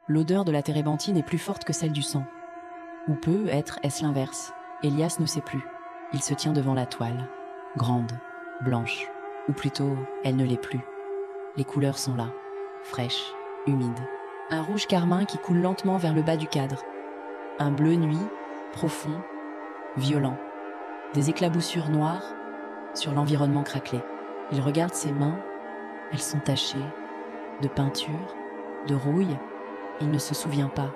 L'odeur de la térébenthine est plus forte que celle du sang. Ou est-ce l'inverse? Elias ne sait plus. Il se tient devant la toile, grande, blanche. Ou plutôt, elle ne l'est plus. Les couleurs sont là, fraîches, humides. Un rouge carmin qui coule lentement vers le bas du cadre. Un bleu nuit, profond, violent. Des éclaboussures noires sur l'environnement craquelé. Il regarde ses mains, elles sont tachées, de peinture, de rouille. Il ne se souvient pas,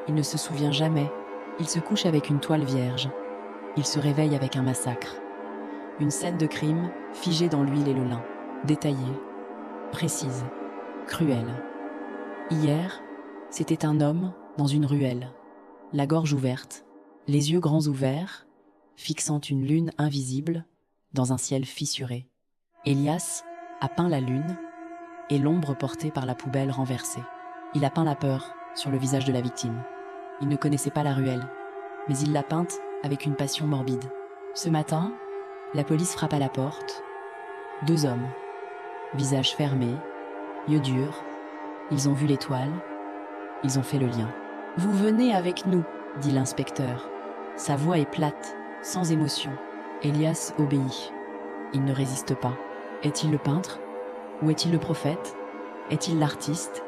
il ne se souvient jamais. Il se couche avec une toile vierge. Il se réveille avec un massacre. Une scène de crime figée dans l'huile et le lin, détaillée, précise, cruelle. Hier, c'était un homme dans une ruelle, la gorge ouverte, les yeux grands ouverts, fixant une lune invisible dans un ciel fissuré. Elias a peint la lune et l'ombre portée par la poubelle renversée. Il a peint la peur sur le visage de la victime. Il ne connaissait pas la ruelle, mais il l'a peinte avec une passion morbide. Ce matin, la police frappe à la porte. 2 hommes, visage fermé, yeux durs. Ils ont vu l'étoile, ils ont fait le lien. « Vous venez avec nous », dit l'inspecteur. Sa voix est plate, sans émotion. Elias obéit. Il ne résiste pas. Est-il le peintre? Ou est-il le prophète? Est-il l'artiste?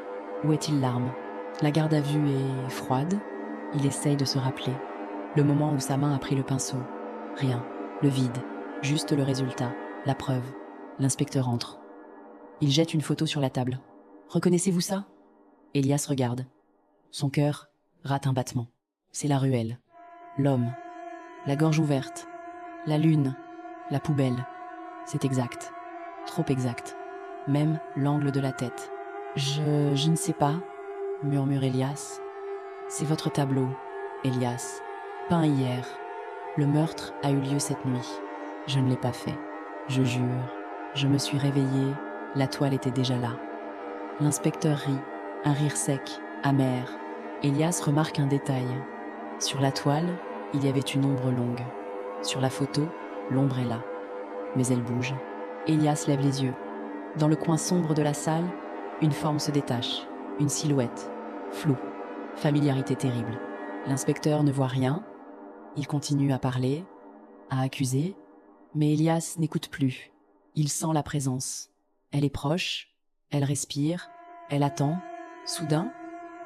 Ou est-il l'arme? La garde à vue est froide. Il essaye de se rappeler. Le moment où sa main a pris le pinceau. Rien. Le vide. Juste le résultat. La preuve. L'inspecteur entre. Il jette une photo sur la table. « Reconnaissez-vous ça ?» Elias regarde. Son cœur rate un battement. C'est la ruelle. L'homme. La gorge ouverte. La lune. La poubelle. C'est exact. Trop exact. Même l'angle de la tête. Je ne sais pas, murmure Elias. C'est votre tableau, Elias. Peint hier. Le meurtre a eu lieu cette nuit. Je ne l'ai pas fait. Je jure. Je me suis réveillé. La toile était déjà là. L'inspecteur rit. Un rire sec, amer. Elias remarque un détail. Sur la toile, il y avait une ombre longue. Sur la photo, l'ombre est là. Mais elle bouge. Elias lève les yeux. Dans le coin sombre de la salle, une forme se détache. Une silhouette. Floue. Familiarité terrible. L'inspecteur ne voit rien. Il continue à parler, à accuser. Mais Elias n'écoute plus. Il sent la présence. Elle est proche. Elle respire. Elle attend. Soudain,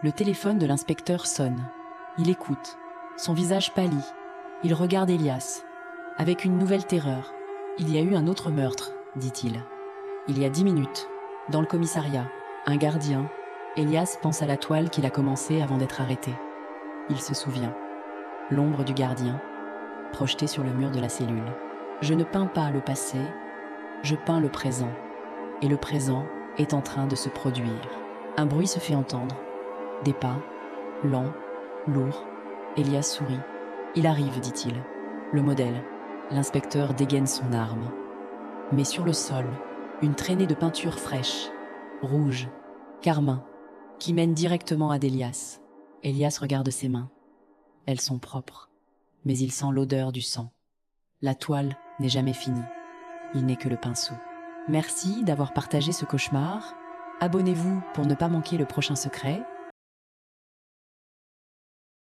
le téléphone de l'inspecteur sonne. Il écoute. Son visage pâlit. Il regarde Elias. Avec une nouvelle terreur. « Il y a eu un autre meurtre, dit-il. Il y a 10 minutes, dans le commissariat, un gardien. » Elias pense à la toile qu'il a commencée avant d'être arrêté. Il se souvient. L'ombre du gardien, projetée sur le mur de la cellule. « Je ne peins pas le passé, je peins le présent. Et le présent est en train de se produire. » Un bruit se fait entendre. Des pas, lents, lourds. Elias sourit. « Il arrive, dit-il. Le modèle. » L'inspecteur dégaine son arme. Mais sur le sol, une traînée de peinture fraîche, rouge, carmin, qui mène directement à d'Elias. Elias regarde ses mains. Elles sont propres, mais il sent l'odeur du sang. La toile n'est jamais finie. Il n'est que le pinceau. Merci d'avoir partagé ce cauchemar. Abonnez-vous pour ne pas manquer le prochain secret.